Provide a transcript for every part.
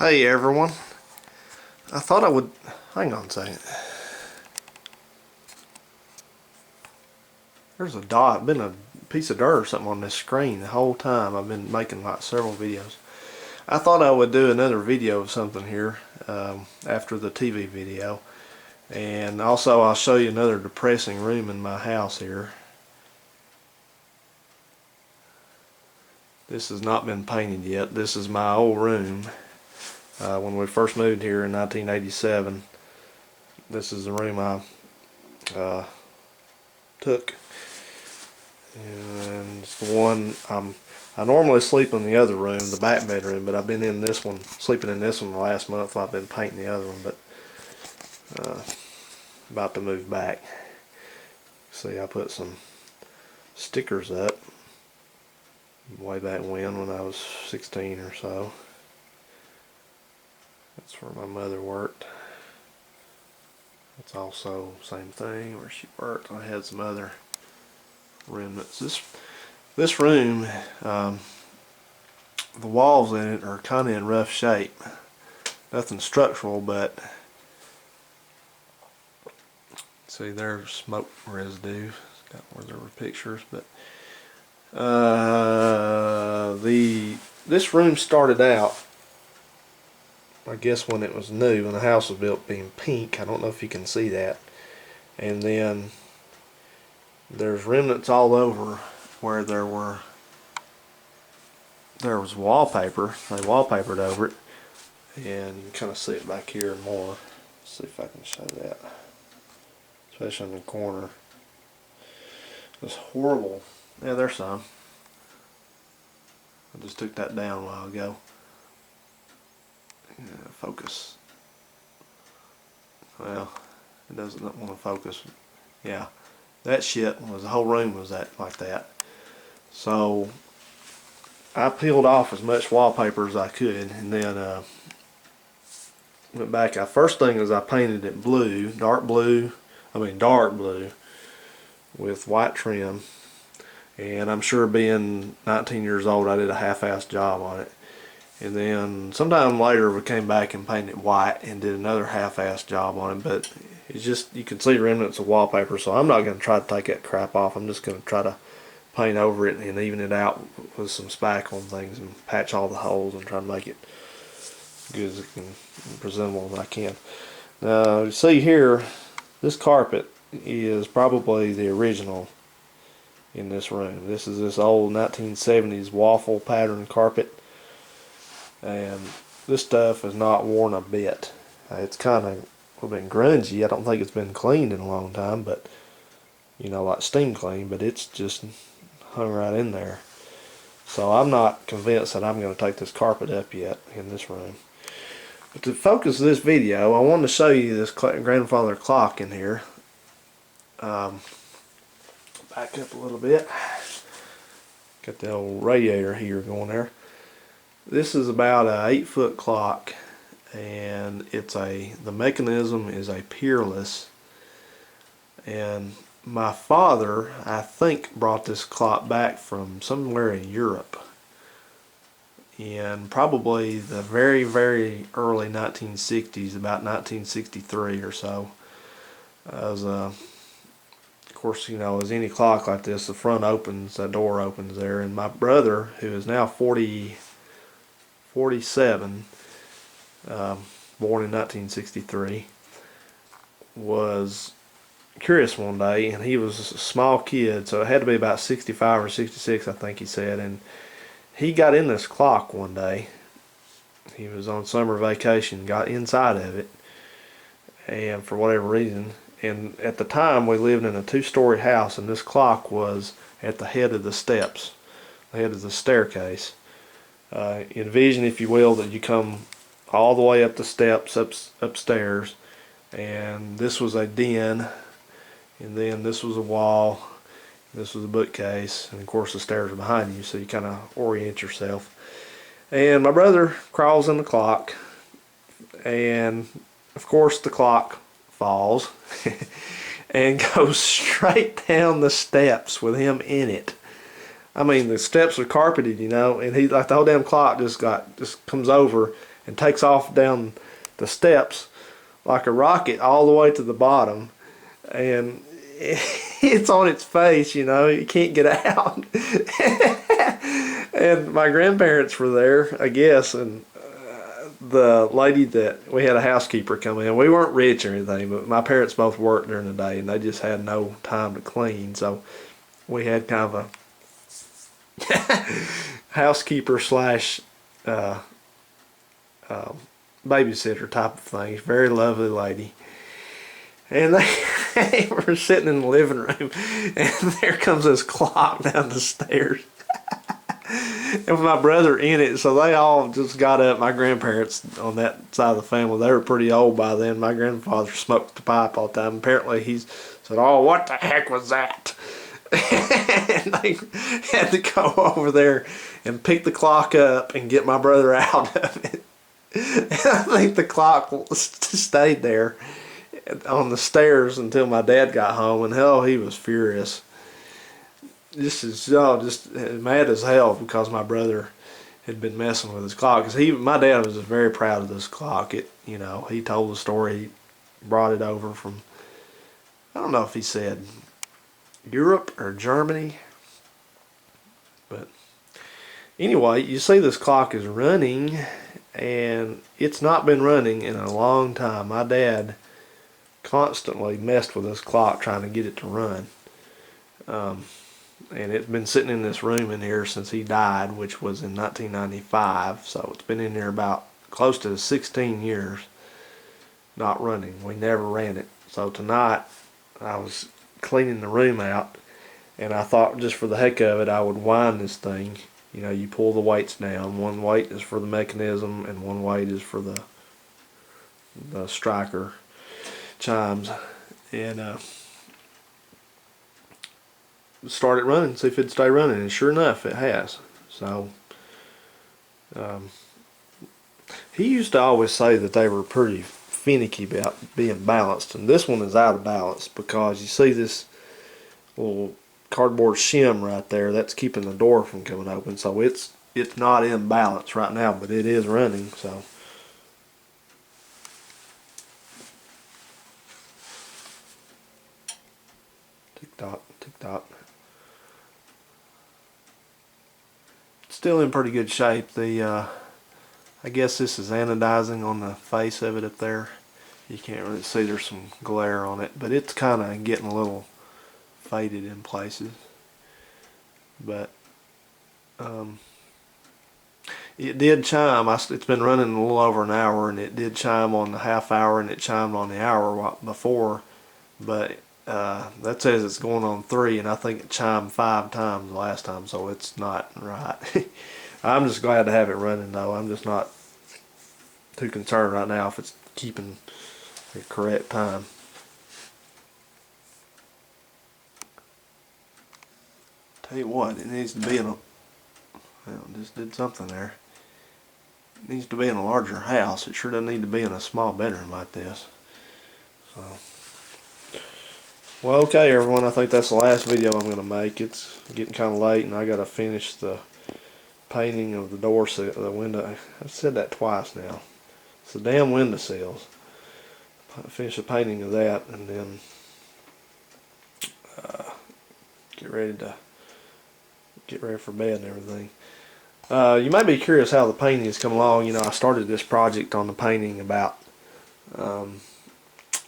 Hey everyone, I thought I would, hang on a second. There's a dot, been a piece of dirt or something on this screen the whole time. I've been making like several videos. I thought I would do another video of something here after the TV video. And also I'll show you another depressing room in my house here. This has not been painted yet. This is my old room. When we first moved here in 1987, this is the room I took, and it's the one I normally sleep in the other room, the back bedroom, but I've been in this one, sleeping in this one the last month while I've been painting the other one, but about to move back. See, I put some stickers up way back when I was 16 or so. That's where my mother worked. It's also same thing where she worked. I had some other remnants. This room, the walls in it are kind of in rough shape. Nothing structural, but see, there's smoke residue. It's got where there were pictures, but this room started out, I guess, when it was new, when the house was built, being pink. I don't know if you can see that. And then there's remnants all over where there was wallpaper. They wallpapered over it, and you can kind of see it back here more. Let's see if I can show that, especially in the corner. It's horrible. Yeah, there's some. I just took that down a while ago. Focus. Well, it doesn't want to focus. Yeah, that shit was, the whole room was like that. So I peeled off as much wallpaper as I could, and then went back. First thing is I painted it blue, dark blue with white trim. And I'm sure, being 19 years old, I did a half-assed job on it. And then sometime later we came back and painted white and did another half-assed job on it, but it's just, you can see remnants of wallpaper, so I'm not going to try to take that crap off. I'm just going to try to paint over it and even it out with some spackle and things and patch all the holes and try to make it good as it can, presentable as I can. Now, you see here, this carpet is probably the original in this room. This is this old 1970s waffle pattern carpet. And this stuff is not worn a bit. It's kind of been grungy. I don't think it's been cleaned in a long time, but you know, like steam clean, but it's just hung right in there. So I'm not convinced that I'm going to take this carpet up yet in this room. But to focus this video, I wanted to show you this grandfather clock in here. Back up a little bit. Got the old radiator here going there. This is about a 8-foot clock, and the mechanism is a Peerless. And my father, I think, brought this clock back from somewhere in Europe in probably the very, very early 1960s, about 1963 or so. Of course, you know, as any clock like this, the front opens, the door opens there, and my brother, who is now 47, born in 1963, was curious one day, and he was a small kid, so it had to be about 65 or 66, I think he said, and he got in this clock one day. He was on summer vacation, got inside of it, and for whatever reason, and at the time we lived in a 2-story house, and this clock was at the head of the steps, the head of the staircase. Envision, if you will, that you come all the way up the steps upstairs, and this was a den, and then this was a wall, this was a bookcase, and of course the stairs are behind you, so you kind of orient yourself. And my brother crawls in the clock, and of course the clock falls and goes straight down the steps with him in it. I mean, the steps are carpeted, you know, and he, like, the whole damn clock just comes over and takes off down the steps like a rocket all the way to the bottom, and it's on its face, you know, you can't get out. And my grandparents were there, I guess, and the lady that we had a housekeeper come in. We weren't rich or anything, but my parents both worked during the day, and they just had no time to clean, so we had kind of a housekeeper slash babysitter type of thing. Very lovely lady. And they were sitting in the living room, and there comes this clock down the stairs. And with my brother in it, so they all just got up. My grandparents on that side of the family, they were pretty old by then. My grandfather smoked the pipe all the time. Apparently he said, "Oh, what the heck was that?" And they had to go over there and pick the clock up and get my brother out of it. And I think the clock stayed there on the stairs until my dad got home, and hell, he was furious. Just mad as hell because my brother had been messing with his clock. Because my dad was just very proud of this clock. You know, he told the story. He brought it over from, I don't know if he said Europe or Germany, but anyway, you see this clock is running, and it's not been running in a long time. My dad constantly messed with this clock trying to get it to run. And it's been sitting in this room in here since he died, which was in 1995, so it's been in there about close to 16 years not running. We never ran it. So tonight I was cleaning the room out, and I thought just for the heck of it I would wind this thing. You know, you pull the weights down. One weight is for the mechanism, and one weight is for the striker chimes, and start it running, see if it'd stay running, and sure enough it has. So he used to always say that they were pretty finicky about being balanced, and this one is out of balance because you see this little cardboard shim right there that's keeping the door from coming open, so it's not in balance right now, but it is running. So tick tock, tick tock. Still in pretty good shape. I guess this is anodizing on the face of it up there. You can't really see, there's some glare on it, but it's kind of getting a little faded in places. But it did chime. It's been running a little over an hour, and it did chime on the half hour, and it chimed on the hour before, but that says it's going on 3, and I think it chimed 5 times the last time, so it's not right. I'm just glad to have it running, though. I'm just not too concerned right now if it's keeping the correct time. Tell you what, it needs to be in a, well, just did something there. It needs to be in a larger house. It sure doesn't need to be in a small bedroom like this. So, well, okay, everyone, I think that's the last video I'm going to make. It's getting kind of late, and I got to finish the painting of the door sill, the window. I've said that twice now. It's the damn window sills. Finish the painting of that, and then get ready for bed and everything. You may be curious how the painting has come along. You know, I started this project on the painting about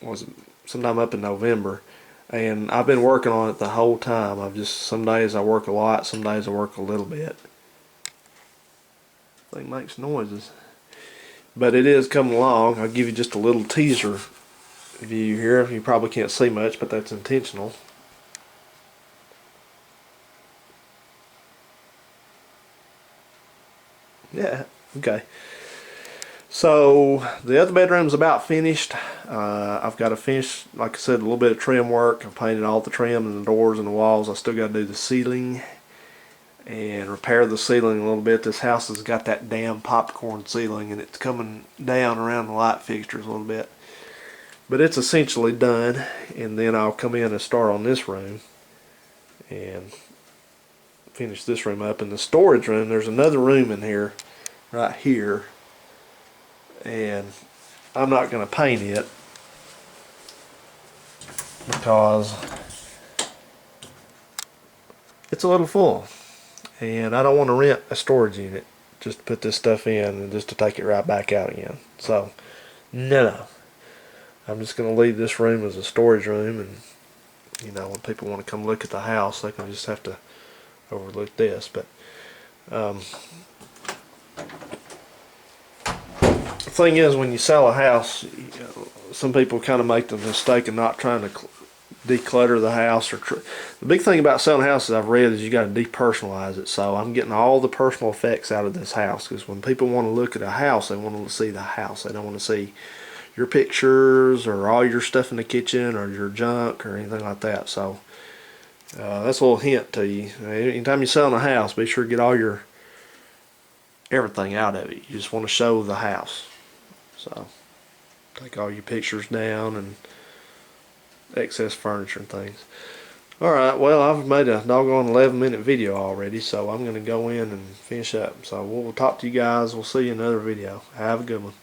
was it sometime up in November, and I've been working on it the whole time. Some days I work a lot, some days I work a little bit. Thing makes noises, but it is coming along. I'll give you just a little teaser view here. You probably can't see much, but that's intentional. Yeah, okay. So the other bedroom's about finished. I've got to finish, like I said, a little bit of trim work. I've painted all the trim and the doors and the walls. I still got to do the ceiling and repair the ceiling a little bit. This house has got that damn popcorn ceiling, and it's coming down around the light fixtures a little bit. But it's essentially done, and then I'll come in and start on this room and finish this room up. In the storage room, there's another room in here, right here, and I'm not going to paint it because it's a little full, and I don't want to rent a storage unit just to put this stuff in and just to take it right back out again. So no, I'm just going to leave this room as a storage room, and when people want to come look at the house, they can just have to overlook this. But the thing is, when you sell a house, some people kind of make the mistake of not trying to declutter the house. The big thing about selling houses I've read is you got to depersonalize it. So I'm getting all the personal effects out of this house, because when people want to look at a house, they want to see the house. They don't want to see your pictures or all your stuff in the kitchen or your junk or anything like that. So that's a little hint to you. Anytime you're selling a house, be sure to get all your everything out of it. You just want to show the house. So take all your pictures down and excess furniture and things. Alright, well, I've made a doggone 11-minute video already, so I'm going to go in and finish up. So we'll talk to you guys. We'll see you in another video. Have a good one.